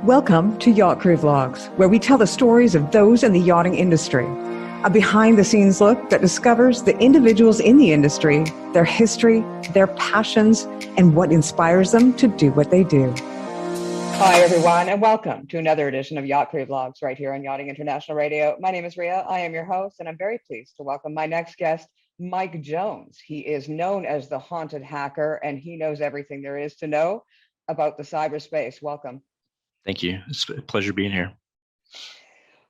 Welcome to Yacht Crew Vlogs, where we tell the stories of those in the yachting industry. A behind-the-scenes look that discovers the individuals in the industry, their history, their passions, and what inspires them to do what they do. Hi, everyone, and welcome to another edition of Yacht Crew Vlogs right here on Yachting International Radio. My name is Ria. I am your host, and I'm very pleased to welcome my next guest, Mike Jones. He is known as the Haunted Hacker, and he knows everything there is to know about the cyberspace. Welcome. Thank you. It's a pleasure being here.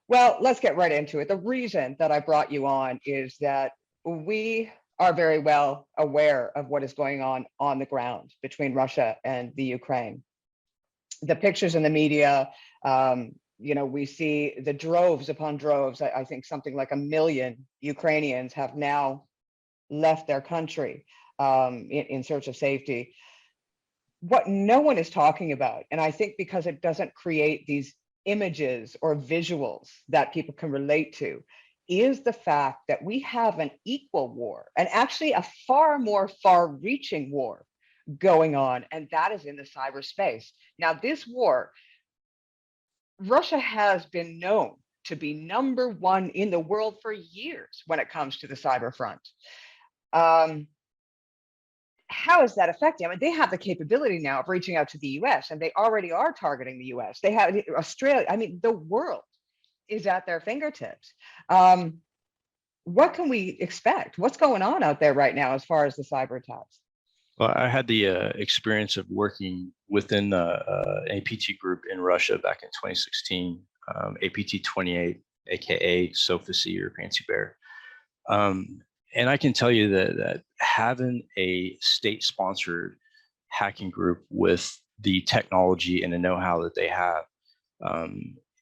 Well, let's get right into it. The reason that I brought you on is that we are very well aware of what is going on the ground between Russia and the Ukraine. The pictures in the media, we see the droves upon droves. I think something like 1 million Ukrainians have now left their country in search of safety. What no one is talking about, and I think because it doesn't create these images or visuals that people can relate to, is the fact that we have an equal war, and actually a far more far-reaching war going on, and that is in the cyberspace. Now, this war, Russia has been known to be #1 in the world for years when it comes to the cyber front. How is that affecting? I mean, they have the capability now of reaching out to the US, and they already are targeting the US. They have Australia. I mean, the world is at their fingertips. What can we expect? What's going on out there right now as far as the cyber attacks? Well, I had the experience of working within an APT group in Russia back in 2016, APT 28, aka Sophacy or Fancy Bear. And I can tell you that having a state-sponsored hacking group with the technology and the know-how that they have,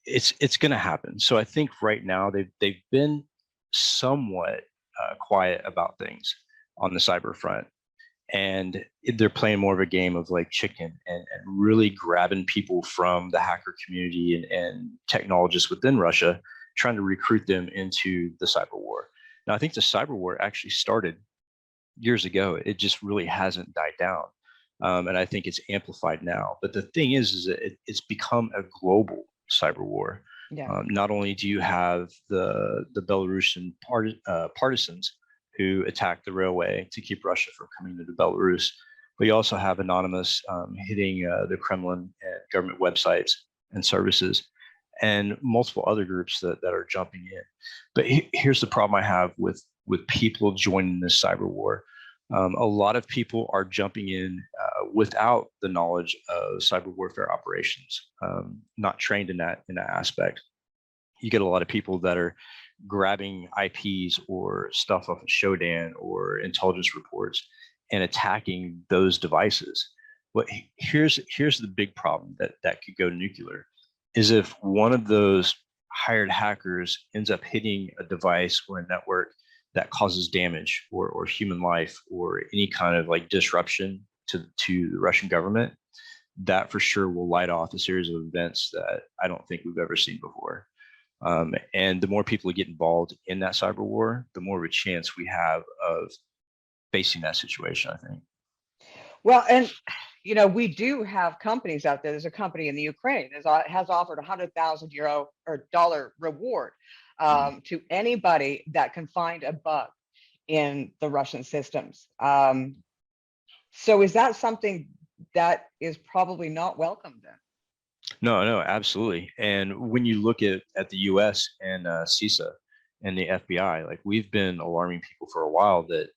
it's going to happen. So I think right now they've been somewhat quiet about things on the cyber front, and they're playing more of a game of like chicken and really grabbing people from the hacker community and technologists within Russia, trying to recruit them into the cyber war. Now, I think the cyber war actually started years ago. It just really hasn't died down. And I think it's amplified now. But the thing is that it's become a global cyber war. Yeah. Not only do you have the Belarusian partisans who attacked the railway to keep Russia from coming into Belarus, but you also have anonymous hitting the Kremlin and government websites and services, and multiple other groups that are jumping in. But here's the problem I have with people joining this cyber war. A lot of people are jumping in without the knowledge of cyber warfare operations, not trained in that aspect. You get a lot of people that are grabbing IPs or stuff off of Shodan or intelligence reports and attacking those devices. But here's the big problem that could go nuclear. Is if one of those hired hackers ends up hitting a device or a network that causes damage or human life or any kind of like disruption to the Russian government, that for sure will light off a series of events that I don't think we've ever seen before. And the more people get involved in that cyber war, the more of a chance we have of facing that situation, I think. Well, and we do have companies out there. There's a company in the Ukraine that has offered €100,000 or dollar reward to anybody that can find a bug in the Russian systems. So is that something that is probably not welcome then? No, absolutely. And when you look at the US and CISA and the FBI, like we've been alarming people for a while that,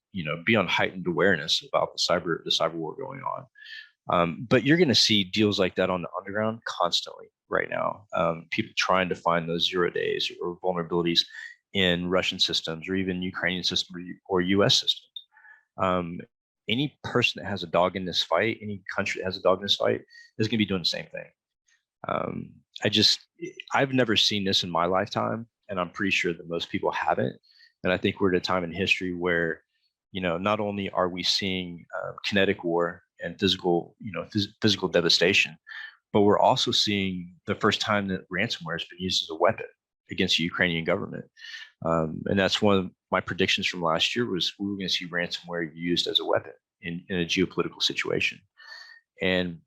be on heightened awareness about the cyber war going on. But you're going to see deals like that on the underground constantly right now. People trying to find those 0 days or vulnerabilities in Russian systems or even Ukrainian systems or US systems. Any person that has a dog in this fight, any country that has a dog in this fight is going to be doing the same thing. I've never seen this in my lifetime, and I'm pretty sure that most people haven't. And I think we're at a time in history where, not only are we seeing kinetic war and physical devastation, but we're also seeing the first time that ransomware has been used as a weapon against the Ukrainian government. And that's one of my predictions from last year was we were going to see ransomware used as a weapon in a geopolitical situation. And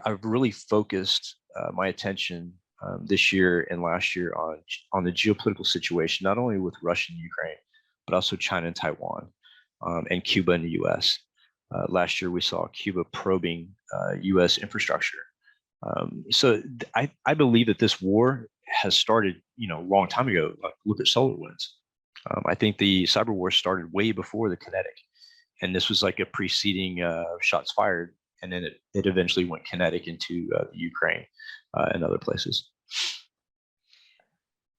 I've really focused my attention this year and last year on the geopolitical situation, not only with Russia and Ukraine, but also China and Taiwan, and Cuba and the U.S. Last year, we saw Cuba probing U.S. infrastructure. I believe that this war has started, a long time ago. Like, look at SolarWinds. I think the cyber war started way before the kinetic, and this was like a preceding shots fired, and then it eventually went kinetic into Ukraine and other places.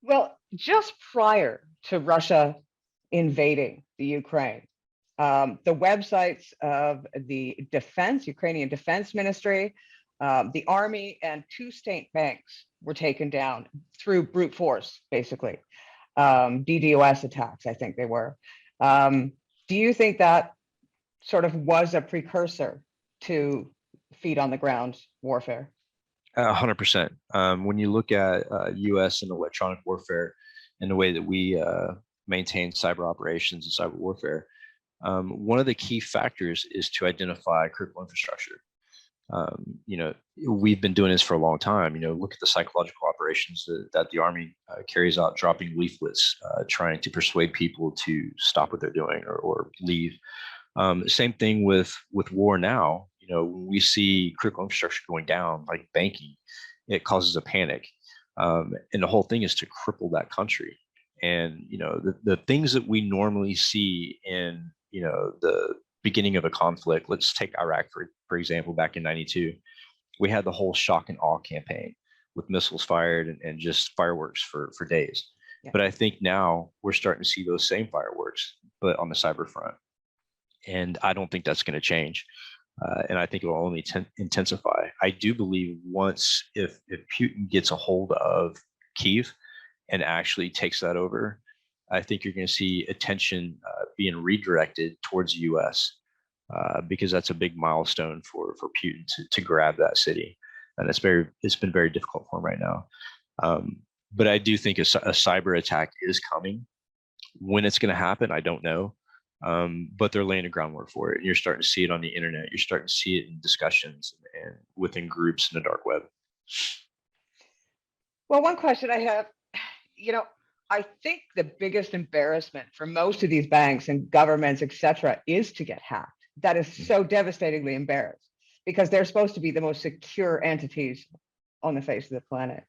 Well, just prior to Russia invading the Ukraine, the websites of the Ukrainian Defense Ministry, the army, and 2 state banks were taken down through brute force, basically. DDoS attacks, I think they were. Do you think that sort of was a precursor to feet on the ground warfare? 100%. When you look at U.S. and electronic warfare and the way that we maintain cyber operations and cyber warfare, one of the key factors is to identify critical infrastructure. We've been doing this for a long time. Look at the psychological operations that the Army carries out, dropping leaflets, trying to persuade people to stop what they're doing or leave. Same thing with war now. When we see critical infrastructure going down, like banking, it causes a panic. And the whole thing is to cripple that country. And, the things that we normally see in, the beginning of a conflict, let's take Iraq, for example, back in 92, we had the whole shock and awe campaign with missiles fired and just fireworks for days. Yeah. But I think now we're starting to see those same fireworks, but on the cyber front. And I don't think that's going to change. And I think it will only intensify. I do believe if Putin gets a hold of Kyiv and actually takes that over, I think you're going to see attention being redirected towards the U.S. Because that's a big milestone for Putin to grab that city, and it's been very difficult for him right now. But I do think a cyber attack is coming. When it's going to happen, I don't know. But they're laying the groundwork for it. You're starting to see it on the internet. You're starting to see it in discussions and within groups in the dark web. Well, one question I have, I think the biggest embarrassment for most of these banks and governments, et cetera, is to get hacked. That is so devastatingly embarrassed because they're supposed to be the most secure entities on the face of the planet.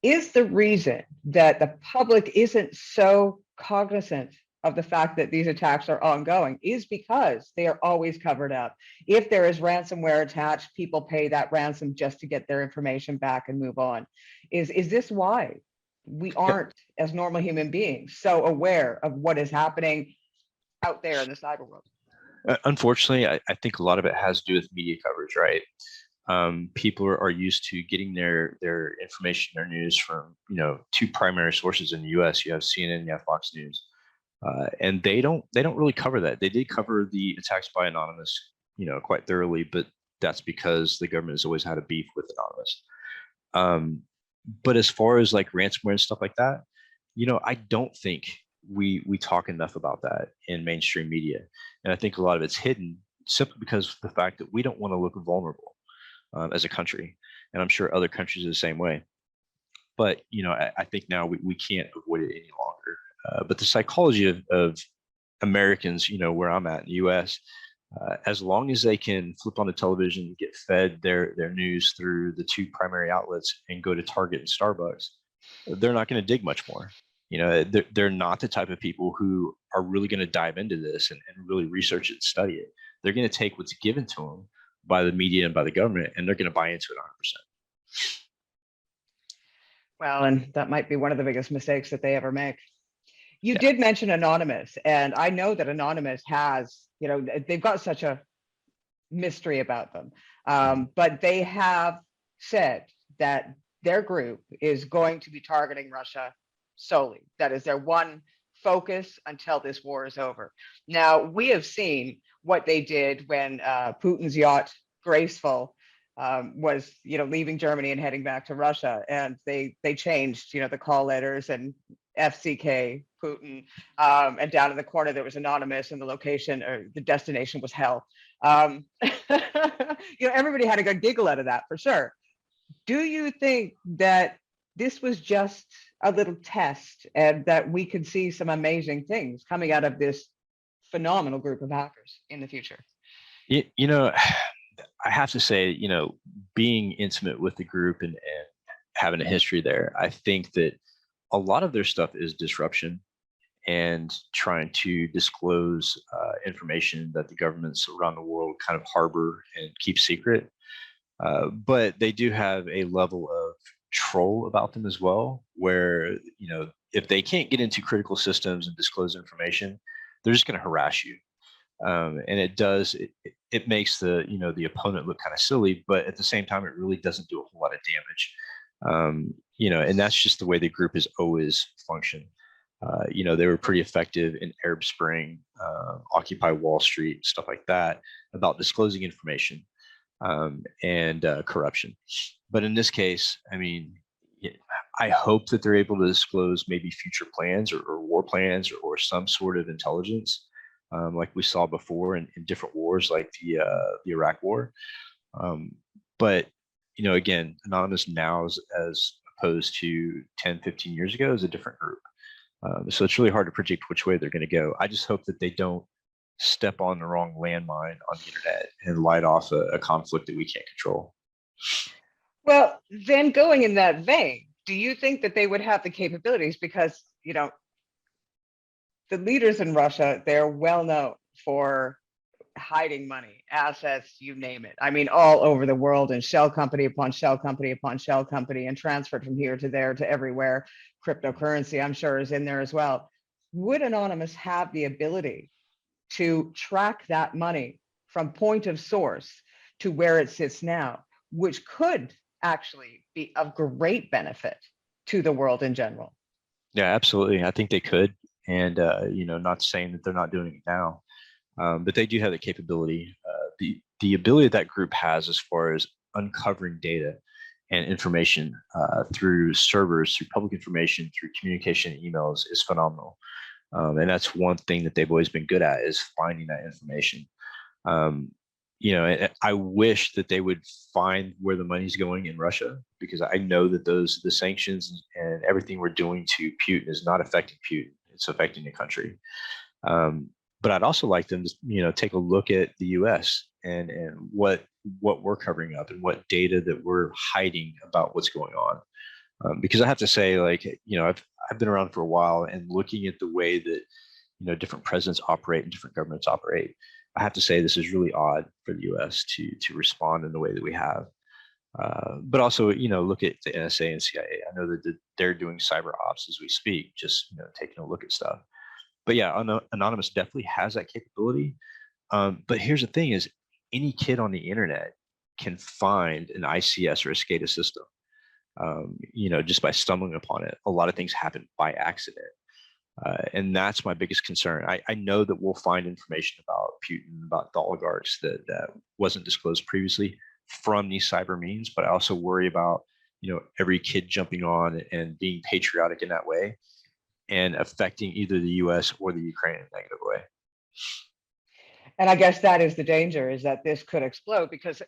Is the reason that the public isn't so cognizant of the fact that these attacks are ongoing is because they are always covered up? If there is ransomware attached, people pay that ransom just to get their information back and move on. Is this why we aren't, as normal human beings, so aware of what is happening out there in the cyber world? Unfortunately, I think a lot of it has to do with media coverage, right? People are used to getting their information, their news from 2 primary sources in the U.S. You have CNN, you have Fox News. And they don't really cover that. They did cover the attacks by Anonymous, quite thoroughly, but that's because the government has always had a beef with Anonymous. But as far as like ransomware and stuff like that, I don't think we talk enough about that in mainstream media. And I think a lot of it's hidden simply because of the fact that we don't want to look vulnerable as a country. And I'm sure other countries are the same way. But, I think now we can't avoid it any longer. But the psychology of Americans, where I'm at in the U.S., as long as they can flip on the television, get fed their news through the 2 primary outlets and go to Target and Starbucks, they're not going to dig much more. They're not the type of people who are really going to dive into this and really research it and study it. They're going to take what's given to them by the media and by the government, and they're going to buy into it 100%. Well, and that might be one of the biggest mistakes that they ever make. You did mention Anonymous, and I know that Anonymous has, they've got such a mystery about them, but they have said that their group is going to be targeting Russia solely. That is their one focus until this war is over. Now, we have seen what they did when Putin's yacht Graceful was, leaving Germany and heading back to Russia, and they changed, the call letters and FCK Putin, and down in the corner there was Anonymous, and the location or the destination was hell. Everybody had a good giggle out of that for sure. Do you think that this was just a little test and that we could see some amazing things coming out of this phenomenal group of hackers in the future? You know, I have to say, being intimate with the group and having a history there, I think that a lot of their stuff is disruption and trying to disclose information that the governments around the world kind of harbor and keep secret. But they do have a level of troll about them as well, where, if they can't get into critical systems and disclose information, they're just going to harass you. And it makes the opponent look kind of silly, but at the same time, it really doesn't do a whole lot of damage. And that's just the way the group has always functioned. They were pretty effective in Arab Spring, Occupy Wall Street, stuff like that, about disclosing information and corruption. But in this case, I mean, I hope that they're able to disclose maybe future plans or war plans or some sort of intelligence, like we saw before in different wars, like the Iraq War. But again, Anonymous now, as opposed to 10, 15 years ago, is a different group. So it's really hard to predict which way they're going to go. I just hope that they don't step on the wrong landmine on the internet and light off a conflict that we can't control. Well, then going in that vein, do you think that they would have the capabilities? Because, the leaders in Russia, they're well known for hiding money, assets, you name it. I mean, all over the world, and shell company upon shell company upon shell company, and transferred from here to there to everywhere. Cryptocurrency, I'm sure, is in there as well. Would Anonymous have the ability to track that money from point of source to where it sits now, which could actually be of great benefit to the world in general? Yeah, absolutely. I think they could. And, not saying that they're not doing it now, but they do have the capability. The ability that group has as far as uncovering data and information through servers, through public information, through communication and emails is phenomenal. And that's one thing that they've always been good at, is finding that information. I wish that they would find where the money's going in Russia, because I know that the sanctions and everything we're doing to Putin is not affecting Putin; it's affecting the country. But I'd also like them to, take a look at the U.S. and what we're covering up and what data that we're hiding about what's going on. Because I have to say, like, I've been around for a while, and looking at the way that different presidents operate and different governments operate, I have to say this is really odd for the U.S. to respond in the way that we have. But also, look at the NSA and CIA. I know that they're doing cyber ops as we speak, just taking a look at stuff. But yeah, Anonymous definitely has that capability. But here's the thing: is any kid on the internet can find an ICS or a SCADA system. Just by stumbling upon it. A lot of things happen by accident. And that's my biggest concern. I know that we'll find information about Putin, about the oligarchs that wasn't disclosed previously from these cyber means, but I also worry about, every kid jumping on and being patriotic in that way and affecting either the US or the Ukraine in a negative way. And I guess that is the danger, is that this could explode, because,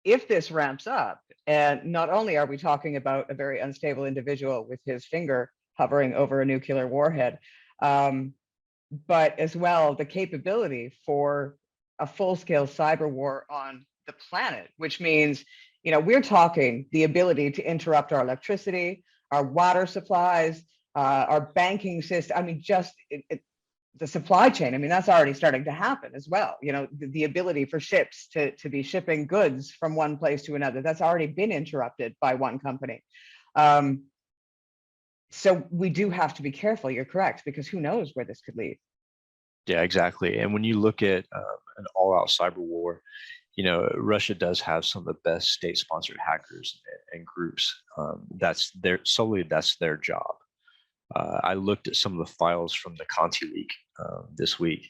if this ramps up, and not only are we talking about a very unstable individual with his finger hovering over a nuclear warhead, but as well the capability for a full-scale cyber war on the planet, which means, we're talking the ability to interrupt our electricity, our water supplies, our banking system. I mean, just the supply chain. I mean, that's already starting to happen as well. The ability for ships to be shipping goods from one place to another, that's already been interrupted by one company. So we do have to be careful. You're correct, because who knows where this could lead. Yeah, exactly. And when you look at an all-out cyber war, Russia does have some of the best state-sponsored hackers and groups. That's their job. I looked at some of the files from the Conti leak this week,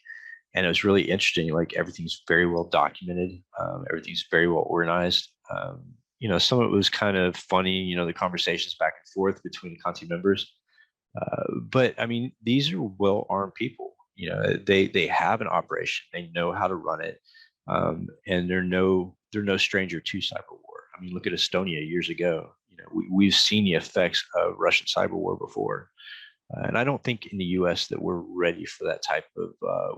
and it was really interesting. Like, everything's very well documented, everything's very well organized. Some of it was kind of funny, the conversations back and forth between the Conti members. But I mean, these are well-armed people. They have an operation, they know how to run it, and they're no stranger to cyber war. I I mean, look at Estonia years ago. We've seen the effects of Russian cyber war before. And I don't think in the U.S. that we're ready for that type of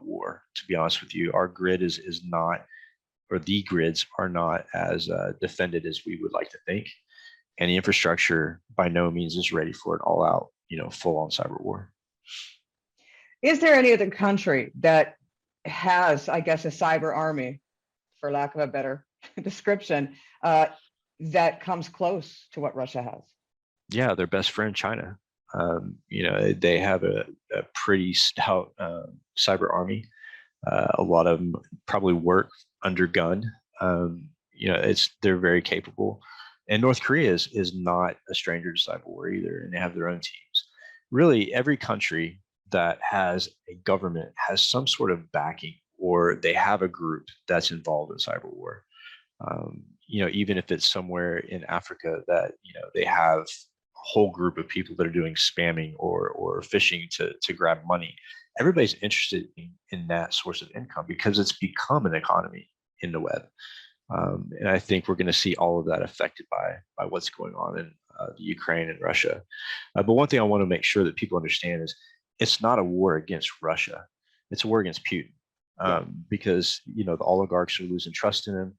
war. To be honest with you, our grid is not, or the grids are not as defended as we would like to think, and the infrastructure by no means is ready for an all-out, full-on cyber war. Is there any other country that has, I guess, a cyber army, for lack of a better description, that comes close to what Russia has? Yeah, their best friend, China. They have a pretty stout cyber army. A lot of them probably work under gun. They're very capable. And North Korea is not a stranger to cyber war either, and they have their own teams. Really, every country that has a government has some sort of backing, or they have a group that's involved in cyber war. Even if it's somewhere in Africa that they have a whole group of people that are doing spamming or phishing to grab money. Everybody's interested in that source of income because it's become an economy in the web. And I think we're going to see all of that affected by what's going on in the Ukraine and Russia. But one thing I want to make sure that people understand is it's not a war against Russia. It's a war against Putin, because the oligarchs are losing trust in him.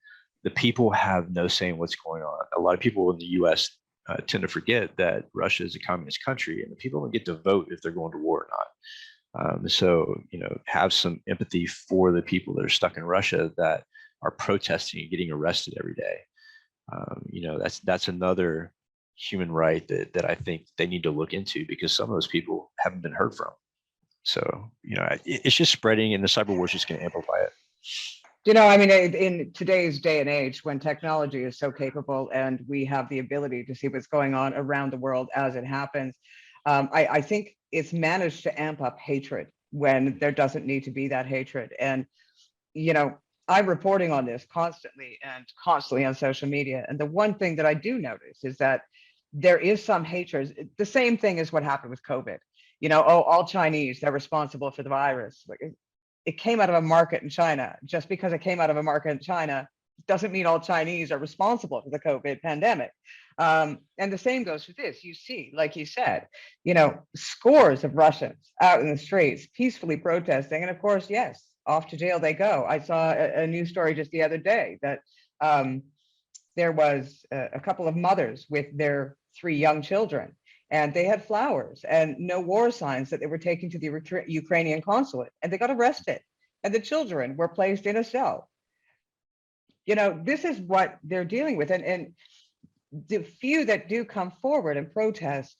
The people have no say in what's going on. A lot of people in the U.S. Tend to forget that Russia is a communist country, and the people don't get to vote if they're going to war or not. So have some empathy for the people that are stuck in Russia that are protesting and getting arrested every day. That's another human right that I think they need to look into, because some of those people haven't been heard from. So it's just spreading, and the cyber war is just going to amplify it. In today's day and age, when technology is so capable and we have the ability to see what's going on around the world as it happens, I think it's managed to amp up hatred when there doesn't need to be that hatred. And, I'm reporting on this constantly on social media. And the one thing that I do notice is that there is some hatred. The same thing as what happened with COVID. All Chinese, they're responsible for the virus. It came out of a market in China. Just because it came out of a market in China doesn't mean all Chinese are responsible for the COVID pandemic. And the same goes with this. You see, like you said, scores of Russians out in the streets peacefully protesting. And of course, yes, off to jail they go. I saw a news story just the other day that there was a couple of mothers with their 3 young children, and they had flowers and no war signs that they were taking to the Ukrainian consulate, and they got arrested, and the children were placed in a cell. This is what they're dealing with. And the few that do come forward and protest,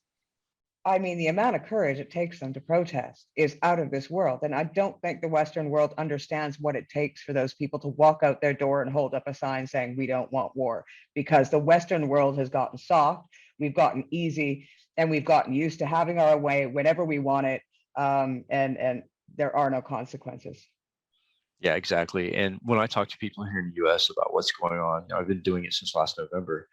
the amount of courage it takes them to protest is out of this world. And I don't think the Western world understands what it takes for those people to walk out their door and hold up a sign saying, we don't want war, because the Western world has gotten soft, we've gotten easy, and we've gotten used to having our way whenever we want it. And there are no consequences. Yeah, exactly. And when I talk to people here in the U.S. about what's going on, I've been doing it since last November,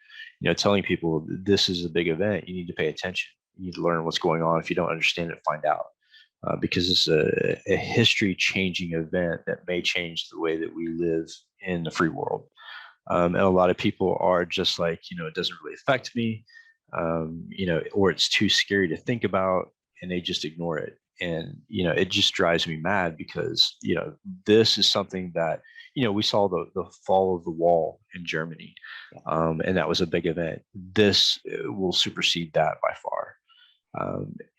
telling people this is a big event. You need to pay attention. You need to learn what's going on. If you don't understand it, find out, because it's a history-changing event that may change the way that we live in the free world. And a lot of people are just like, it doesn't really affect me, or it's too scary to think about, and they just ignore it. And, it just drives me mad because, this is something that, we saw the fall of the wall in Germany, and that was a big event. This will supersede that by far.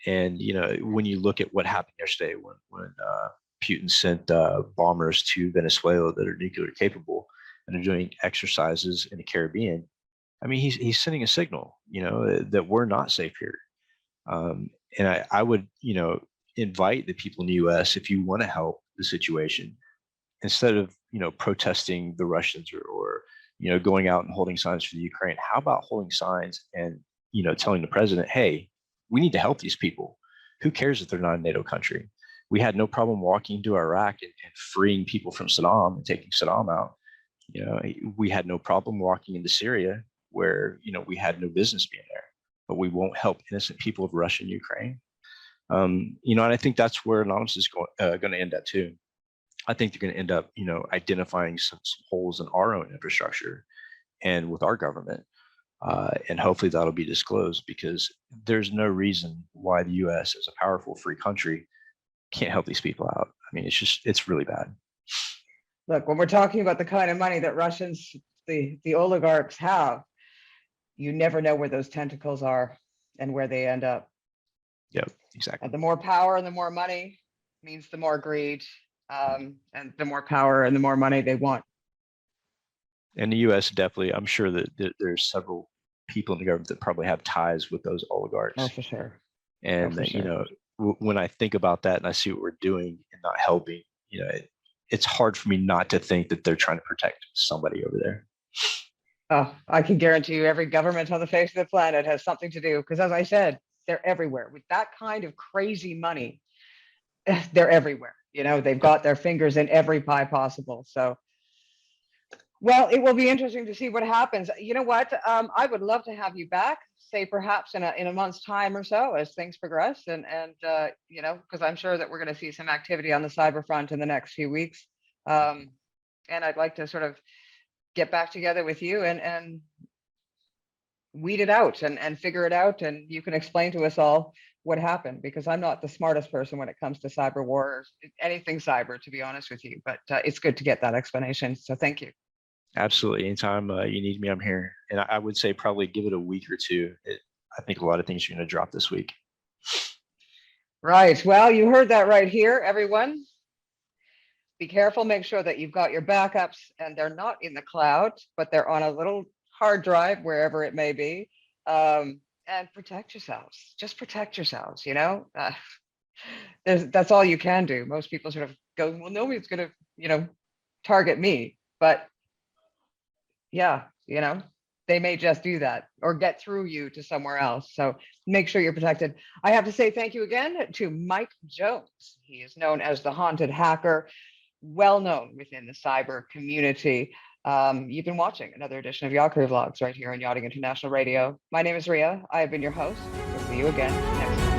And, when you look at what happened yesterday, when Putin sent bombers to Venezuela that are nuclear capable and are doing exercises in the Caribbean, he's sending a signal, that we're not safe here. And I would, invite the people in the U.S., if you want to help the situation, instead of, protesting the Russians or going out and holding signs for the Ukraine, how about holding signs and, telling the president, hey, we need to help these people. Who cares if they're not a NATO country? We had no problem walking into Iraq and freeing people from Saddam and taking Saddam out. We had no problem walking into Syria where, we had no business being there, but we won't help innocent people of Russia and Ukraine. And I think that's where Anonymous is going to end up too. I think they're going to end up, identifying some holes in our own infrastructure and with our government. And hopefully that'll be disclosed, because there's no reason why the U.S. as a powerful free country can't help these people out. I mean, it's really bad. Look, when we're talking about the kind of money that Russians, the oligarchs have, you never know where those tentacles are and where they end up. Yep, exactly. And the more power and the more money means the more greed, and the more power and the more money they want. And the U.S. definitely, I'm sure that there's several people in the government that probably have ties with those oligarchs. Oh, for sure. And for you sure. know, when I think about that and I see what we're doing and not helping, you know, it's hard for me not to think that they're trying to protect somebody over there. Oh, I can guarantee you every government on the face of the planet has something to do, because as I said, they're everywhere. With that kind of crazy money, they're everywhere. You know, they've got their fingers in every pie possible. So, well, it will be interesting to see what happens. You know what? I would love to have you back, say perhaps in a month's time or so, as things progress, and you know, because I'm sure that we're going to see some activity on the cyber front in the next few weeks. And I'd like to sort of get back together with you and weed it out and figure it out, and you can explain to us all what happened, because I'm not the smartest person when it comes to cyber war or anything cyber, to be honest with you, but it's good to get that explanation, so thank you. Absolutely. Anytime you need me, I'm here. And I would say probably give it a week or two. I think a lot of things are going to drop this week. Right, well, you heard that right here, everyone. Be careful, make sure that you've got your backups and they're not in the cloud, but they're on a little hard drive, wherever it may be. And protect yourselves. Just protect yourselves, you know? That's all you can do. Most people sort of go, well, nobody's going to, you know, target me. But yeah, you know, they may just do that or get through you to somewhere else. So make sure you're protected. I have to say thank you again to Mike Jones. He is known as the Haunted Hacker, well known within the cyber community. You've been watching another edition of Yacht Crew Vlogs right here on Yachting International Radio. My name is Ria. I have been your host. We'll see you again next time.